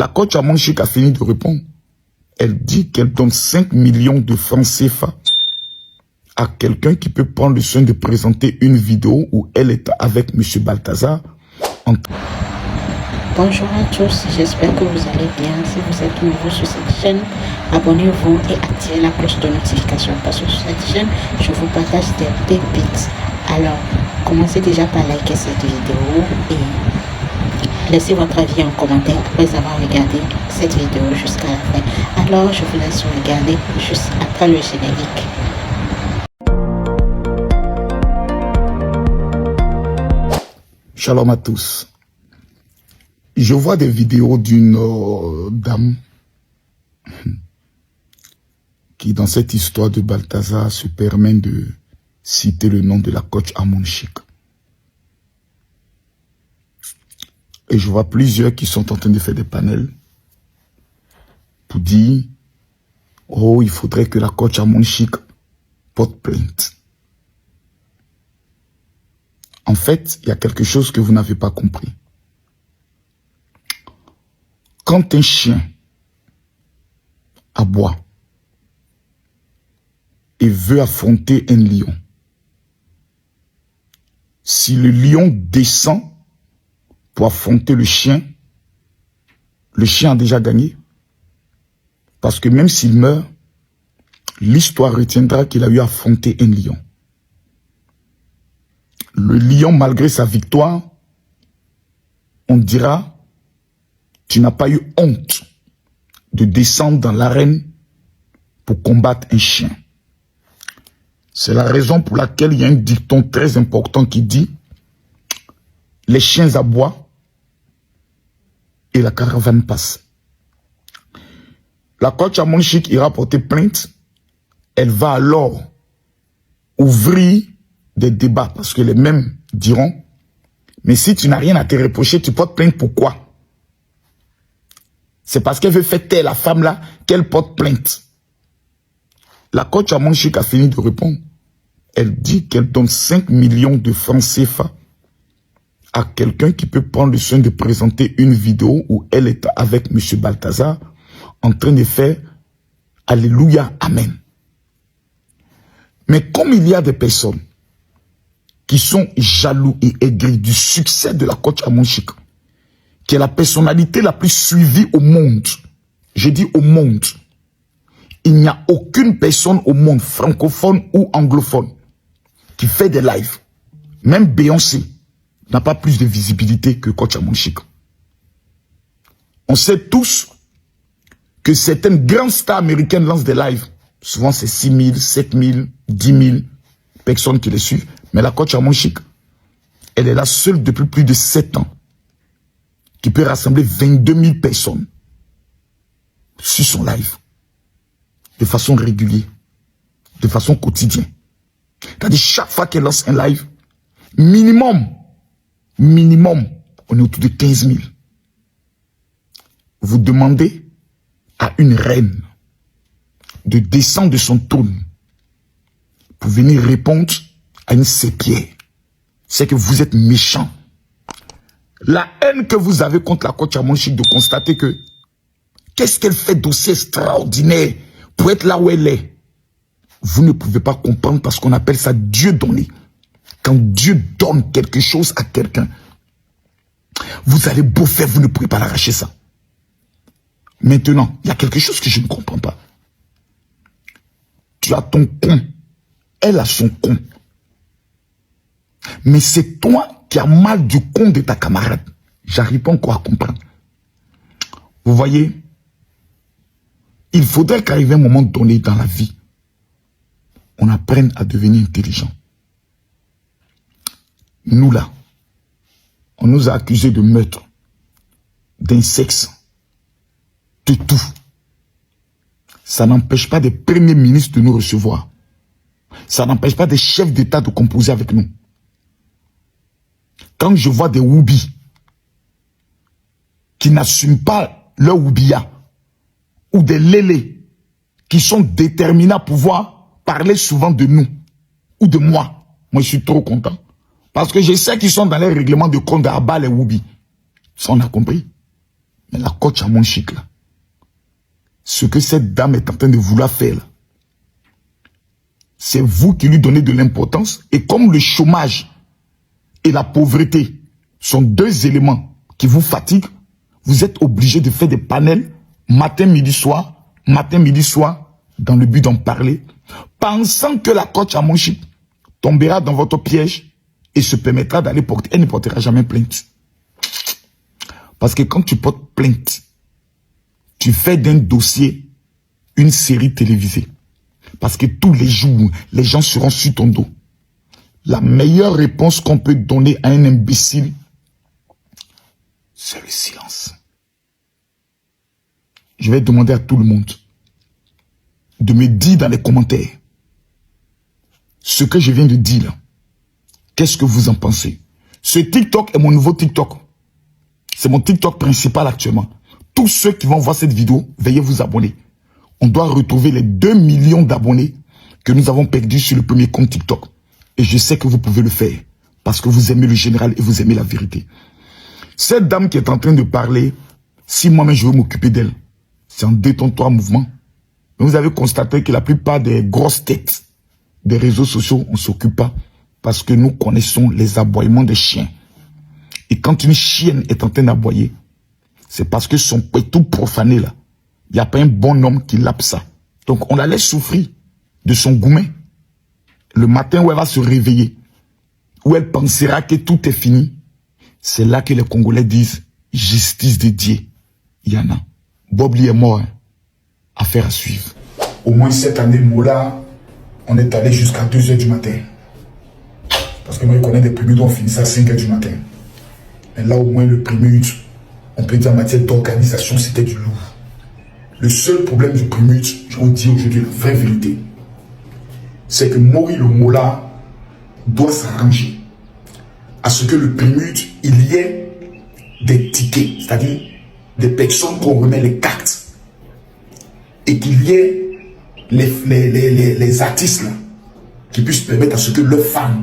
La coach Amon Chic a fini de répondre. Elle dit qu'elle donne 5 millions de francs CFA à quelqu'un qui peut prendre le soin de présenter une vidéo où elle est avec M. Balthazar. Bonjour à tous, j'espère que vous allez bien. Si vous êtes nouveau sur cette chaîne, abonnez-vous et activez la cloche de notification parce que sur cette chaîne, je vous partage des pépites. Alors, commencez déjà par liker cette vidéo et laissez votre avis en commentaire après avoir regardé cette vidéo jusqu'à la fin. Alors, je vous laisse regarder juste après le générique. Shalom à tous. Je vois des vidéos d'une dame qui, dans cette histoire de Balthazar, se permet de citer le nom de la coach Amon Chic. Et je vois plusieurs qui sont en train de faire des panels pour dire « Oh, il faudrait que la coach Amon Chic porte plainte. » En fait, il y a quelque chose que vous n'avez pas compris. Quand un chien aboie et veut affronter un lion, si le lion descend pour affronter le chien a déjà gagné. Parce que même s'il meurt, l'histoire retiendra qu'il a eu à affronter un lion. Le lion, malgré sa victoire, on dira, tu n'as pas eu honte de descendre dans l'arène pour combattre un chien. C'est la raison pour laquelle il y a un dicton très important qui dit, les chiens aboient et la caravane passe. La coach Amon Chic ira porter plainte. Elle va alors ouvrir des débats parce que les mêmes diront, mais si tu n'as rien à te reprocher, tu portes plainte pourquoi? C'est parce qu'elle veut faire taire la femme là qu'elle porte plainte. La coach Amon Chic a fini de répondre. Elle dit qu'elle donne 5 millions de francs CFA à quelqu'un qui peut prendre le soin de présenter une vidéo où elle est avec M. Balthazar en train de faire Alléluia, Amen. Mais comme il y a des personnes qui sont jaloux et aigris du succès de la coach Amon Chic, qui est la personnalité la plus suivie au monde, je dis au monde, il n'y a aucune personne au monde, francophone ou anglophone, qui fait des lives. Même Beyoncé n'a pas plus de visibilité que coach Amon Chic. On sait tous que certaines grandes stars américaines lancent des lives. Souvent c'est 6 000, 7 000, 10 000 personnes qui les suivent. Mais la coach Amon Chic, elle est la seule depuis plus de 7 ans qui peut rassembler 22 000 personnes sur son live. De façon régulière. De façon quotidienne. C'est-à-dire chaque fois qu'elle lance un live, minimum, on est autour de 15 000. Vous demandez à une reine de descendre de son trône pour venir répondre à une sépière. C'est que vous êtes méchant. La haine que vous avez contre la coach Amon Chic de constater que qu'est-ce qu'elle fait d'aussi extraordinaire pour être là où elle est. Vous ne pouvez pas comprendre parce qu'on appelle ça Dieu donné. Quand Dieu donne quelque chose à quelqu'un, vous allez beau faire, vous ne pouvez pas l'arracher ça. Maintenant, il y a quelque chose que je ne comprends pas. Tu as ton con, elle a son con. Mais c'est toi qui as mal du con de ta camarade. J'arrive pas encore à comprendre. Vous voyez, il faudrait qu'arrive un moment donné dans la vie, on apprenne à devenir intelligent. Nous là, on nous a accusés de meurtre, d'insexe, de tout. Ça n'empêche pas des premiers ministres de nous recevoir. Ça n'empêche pas des chefs d'État de composer avec nous. Quand je vois des Woubi qui n'assument pas leur Woubia, ou des Lélé qui sont déterminés à pouvoir parler souvent de nous, ou de moi, je suis trop content. Parce que je sais qu'ils sont dans les règlements de compte à bas les Woubi. Ça, on a compris. Mais la coach à mon chic, là, ce que cette dame est en train de vouloir faire, là, c'est vous qui lui donnez de l'importance. Et comme le chômage et la pauvreté sont deux éléments qui vous fatiguent, vous êtes obligé de faire des panels matin, midi, soir, dans le but d'en parler, pensant que la coach à mon chic tombera dans votre piège et se permettra d'aller porter. Elle ne portera jamais plainte. Parce que quand tu portes plainte, tu fais d'un dossier une série télévisée. Parce que tous les jours, les gens seront sur ton dos. La meilleure réponse qu'on peut donner à un imbécile, c'est le silence. Je vais demander à tout le monde de me dire dans les commentaires ce que je viens de dire là. Qu'est-ce que vous en pensez? Ce TikTok est mon nouveau TikTok. C'est mon TikTok principal actuellement. Tous ceux qui vont voir cette vidéo, veuillez vous abonner. On doit retrouver les 2 millions d'abonnés que nous avons perdus sur le premier compte TikTok. Et je sais que vous pouvez le faire. Parce que vous aimez le général et vous aimez la vérité. Cette dame qui est en train de parler, si moi-même je veux m'occuper d'elle, c'est en détonne-toi mouvement. Mais vous avez constaté que la plupart des grosses têtes des réseaux sociaux, on ne s'occupe pas. Parce que nous connaissons les aboiements des chiens. Et quand une chienne est en train d'aboyer, c'est parce que son poids est tout profané là. Il n'y a pas un bon homme qui lappe ça. Donc on la laisse souffrir de son gourmet. Le matin où elle va se réveiller, où elle pensera que tout est fini, c'est là que les Congolais disent justice de Dieu. Il y en a. Bobli est mort. Hein. Affaire à suivre. Au moins cette année, Mola, on est allé jusqu'à 2 h du matin. Parce que moi, je connais des prémudes où on finissait à 5 h du matin. Mais là, au moins, le prémude, on peut dire en matière d'organisation, c'était du lourd. Le seul problème du prémude, je vous dis aujourd'hui la vraie vérité, c'est que Mori le Mola doit s'arranger à ce que le prémude, il y ait des tickets, c'est-à-dire des personnes qu'on remet les cartes, et qu'il y ait les artistes là, qui puissent permettre à ce que leurs fans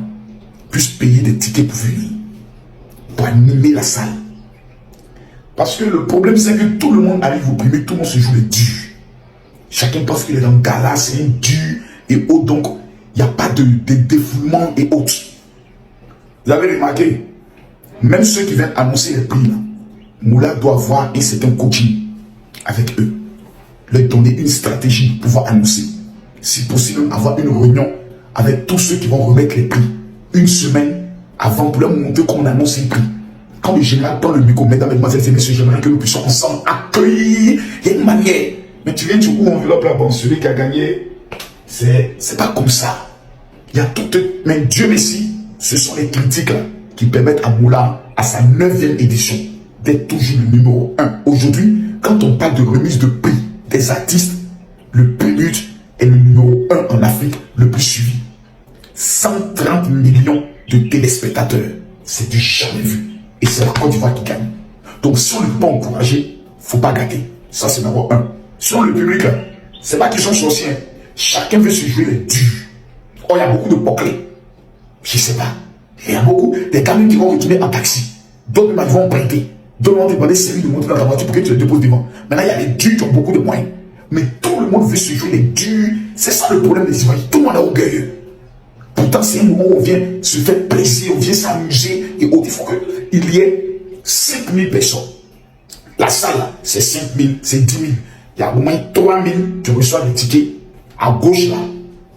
puissent payer des tickets pour venir, pour animer la salle. Parce que le problème, c'est que tout le monde arrive au premier, tout le monde se joue les durs. Chacun pense qu'il est dans le gala, c'est un dur et autres. Donc, il n'y a pas de défoulement et autres. Vous avez remarqué, même ceux qui viennent annoncer les prix, là, Moula doit avoir un certain coaching avec eux. Leur donner une stratégie pour pouvoir annoncer. Si possible, avoir une réunion avec tous ceux qui vont remettre les prix. Une semaine avant pour leur montrer comment on annonce les prix. Quand le général prend le micro, mesdames, mesdemoiselles et messieurs, j'aimerais que nous puissions ensemble accueillir. Il y a une manière. Mais tu viens du coup enveloppe là, bon, celui qui a gagné, c'est pas comme ça. Il y a tout. Mais Dieu merci, ce sont les critiques là, qui permettent à Moula, à sa 9e édition, d'être toujours le numéro 1. Aujourd'hui, quand on parle de remise de prix des artistes, le prélude est le numéro 1 en Afrique, le plus suivi. 130 millions de téléspectateurs. C'est du jamais vu. Et c'est la Côte d'Ivoire qui gagne. Donc si on ne peut pas encourager, il ne faut pas gâter. Ça c'est numéro 1. Sur le public, c'est pas qu'ils sont sorciers. Chacun veut se jouer les durs. Oh, il y a beaucoup de bouclés. Je ne sais pas. Il y a beaucoup des camions qui vont retourner en taxi. D'autres même vont prêter. D'autres vont demander série de monter dans ta voiture pour que tu le déposes devant. Maintenant, il y a les durs qui ont beaucoup de moyens. Mais tout le monde veut se jouer les durs. C'est ça le problème des Ivoiriens. Tout le monde est orgueilleux. Pourtant, c'est un moment où on vient se faire plaisir, on vient s'amuser et autres. Il faut qu'il y ait 5000 personnes. La salle, c'est 5000, c'est 10 000. Il y a au moins 3000, tu reçois des tickets. À gauche, là,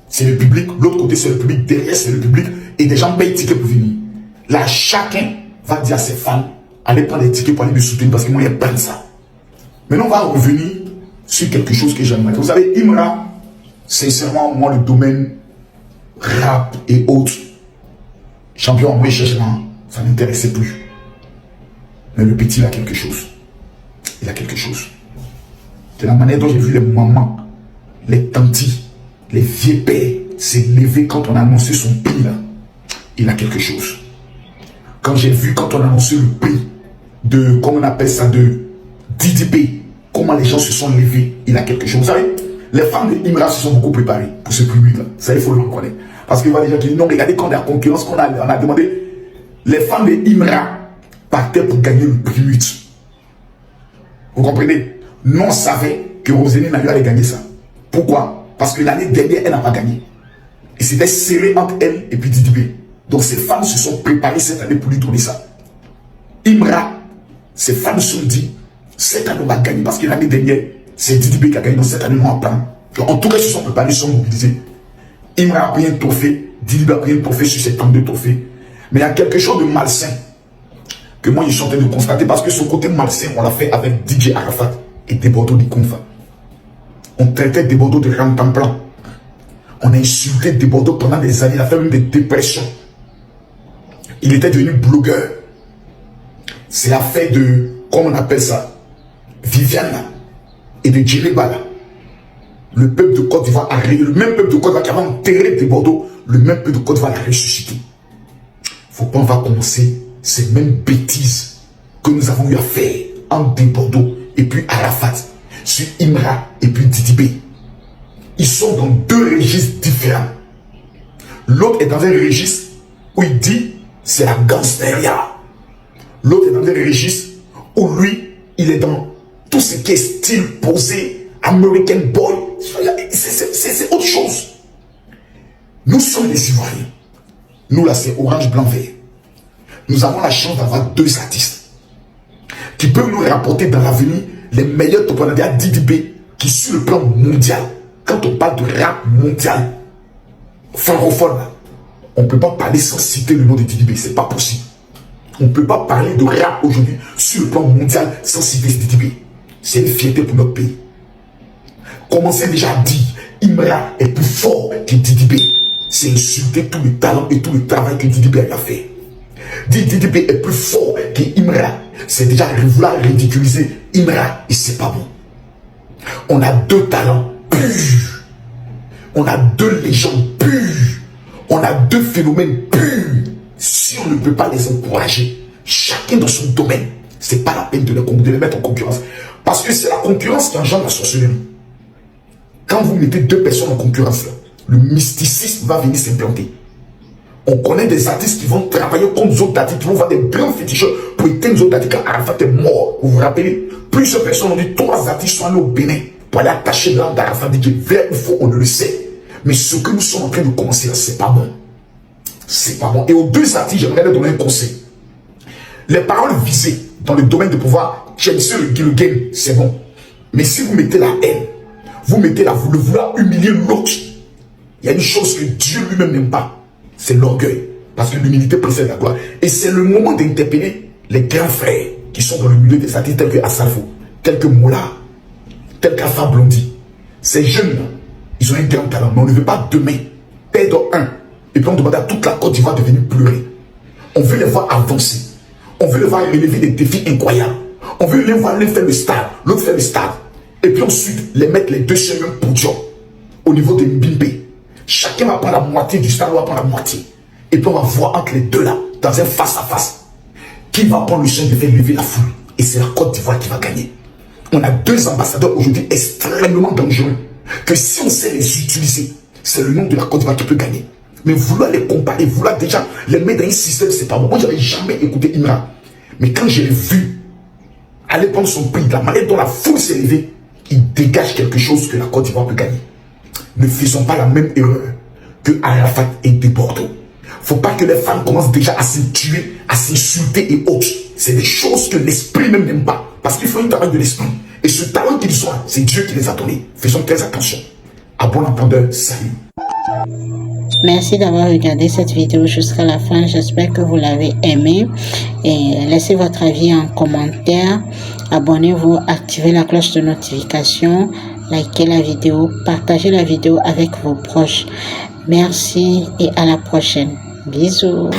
c'est le public. L'autre côté, c'est le public. Derrière, c'est le public. Et des gens payent tickets pour venir. Là, chacun va dire à ses fans, allez prendre des tickets pour aller me soutenir parce que moi, il y a plein de ça. Maintenant, on va revenir sur quelque chose que j'aimerais. Vous savez, Imra, sincèrement, moi, le domaine rap et autres, champion en cherchement, ça ne m'intéressait plus. Mais le petit, il a quelque chose. Il a quelque chose. De la manière dont j'ai vu les mamans, les tantis, les vieux pères s'élever quand on a annoncé son prix là, il a quelque chose. Quand j'ai vu, quand on a annoncé le prix de, comment on appelle ça, de DDP, comment les gens se sont levés, il a quelque chose. Vous savez, les femmes de Imra se sont beaucoup préparées pour ce prix là. Ça, il faut le reconnaître. Parce qu'il y a des gens qui disent non, regardez quand la concurrence qu'on a, on a demandé, les femmes de Imra partaient pour gagner le prix 8. Vous comprenez? Nous, on savait que Roséline Nayo allait gagner ça. Pourquoi? Parce que l'année dernière, elle n'a pas gagné. Et c'était serré entre elle et puis Didi B. Donc ces femmes se sont préparées cette année pour lui donner ça. Imra, ces femmes se sont dit, cette année on va gagner parce que l'année dernière, c'est Didi B qui a gagné. Donc cette année, on va prendre. En tout cas, ils se sont préparés, ils se sont mobilisés. Imra a pris un trophée, Didi B a pris un trophée sur ces 32 trophées. Mais il y a quelque chose de malsain que moi je suis en train de constater parce que ce côté malsain, on l'a fait avec DJ Arafat et Debordo de Konfa. On traitait Debordo de Rantamplan. On a insulté Debordo pendant des années, il a fait même des dépressions. Il était devenu blogueur. C'est l'affaire de, comment on appelle ça, Viviane et de Djilibala. Le peuple de Côte d'Ivoire a le même peuple de Côte d'Ivoire qui avait enterré Debordo, le même peuple de Côte d'Ivoire l'a ressuscité. Faut pas on va commencer ces mêmes bêtises que nous avons eu à faire entre Debordo et puis Arafat, sur Imra et puis Didi B. Ils sont dans deux registres différents. L'autre est dans un registre où il dit c'est la gangsteria. L'autre est dans un registre où lui, il est dans tout ce qui est style posé, American boy. C'est autre chose. Nous sommes des Ivoiriens. Nous là, c'est orange, blanc, vert. Nous avons la chance d'avoir deux artistes qui peuvent nous rapporter dans l'avenir les meilleurs topoladiens Didi B qui sur le plan mondial. Quand on parle de rap mondial, francophone, on ne peut pas parler sans citer le nom de Didi B. C'est pas possible. On ne peut pas parler de rap aujourd'hui sur le plan mondial sans citer Didi B. C'est une fierté pour notre pays. Commencez déjà à dire Imra est plus fort que Didi B. C'est insulter tout le talent et tout le travail que Didi B a fait. Dire Didi B est plus fort que Imra, c'est déjà vouloir ridiculiser Imra et c'est pas bon. On a deux talents purs. On a deux légendes pures. On a deux phénomènes purs. Si on ne peut pas les encourager, chacun dans son domaine, c'est pas la peine de les mettre en concurrence. Parce que c'est la concurrence qui engendre la sorcellerie. Quand vous mettez deux personnes en concurrence, là, le mysticisme va venir s'implanter. On connaît des artistes qui vont travailler contre les autres artistes, qui vont faire des grands féticheurs pour éteindre les autres artistes quand Arafat est mort. Vous vous rappelez? Plusieurs personnes ont dit 3 artistes sont allés au Bénin pour aller attacher l'âme d'Arafat. Dit vers ou faux, on ne le sait. Mais ce que nous sommes en train de commencer là, c'est pas bon. C'est pas bon. Et aux deux artistes, j'aimerais leur donner un conseil. Les paroles visées dans le domaine de pouvoir, chérisser le game, c'est bon. Mais si vous mettez la haine, vous mettez le vouloir humilier l'autre, il y a une chose que Dieu lui-même n'aime pas. C'est l'orgueil. Parce que l'humilité précède la gloire. Et c'est le moment d'interpeller les grands frères qui sont dans le milieu des artistes tels que Assalfo, tels que Moula, tels qu'Afa Blondie. Ces jeunes-là, ils ont un grand talent. Mais on ne veut pas demain perdre un. Et puis on demande à toute la Côte d'Ivoire de venir pleurer. On veut les voir avancer. On veut les voir relever des défis incroyables. On veut les voir, l'un faire le stade, l'autre faire le stade. Et puis ensuite, les mettre les deux sur le même podium au niveau de Mbimbe. Chacun va prendre la moitié du stade, on va prendre la moitié. Et puis on va voir entre les deux là, dans un face-à-face, qui va prendre le soin de faire lever la foule. Et c'est la Côte d'Ivoire qui va gagner. On a deux ambassadeurs aujourd'hui extrêmement dangereux, que si on sait les utiliser, c'est le nom de la Côte d'Ivoire qui peut gagner. Mais vouloir les comparer, vouloir déjà les mettre dans un système, c'est pas bon. Moi, j'avais jamais écouté Imra. Mais quand je l'ai vu aller prendre son prix, la manière dont la foule s'est levée, il dégage quelque chose que la Côte d'Ivoire peut gagner. Ne faisons pas la même erreur que Arafat et Debordo. Faut pas que les femmes commencent déjà à se tuer, à s'insulter et autres. C'est des choses que l'esprit même n'aime pas. Parce qu'il faut un travail de l'esprit. Et ce talent qu'ils ont, c'est Dieu qui les a donnés. Faisons très attention. À bon entendeur, salut. Merci d'avoir regardé cette vidéo jusqu'à la fin. J'espère que vous l'avez aimé. Et laissez votre avis en commentaire. Abonnez-vous, activez la cloche de notification, likez la vidéo, partagez la vidéo avec vos proches. Merci et à la prochaine. Bisous.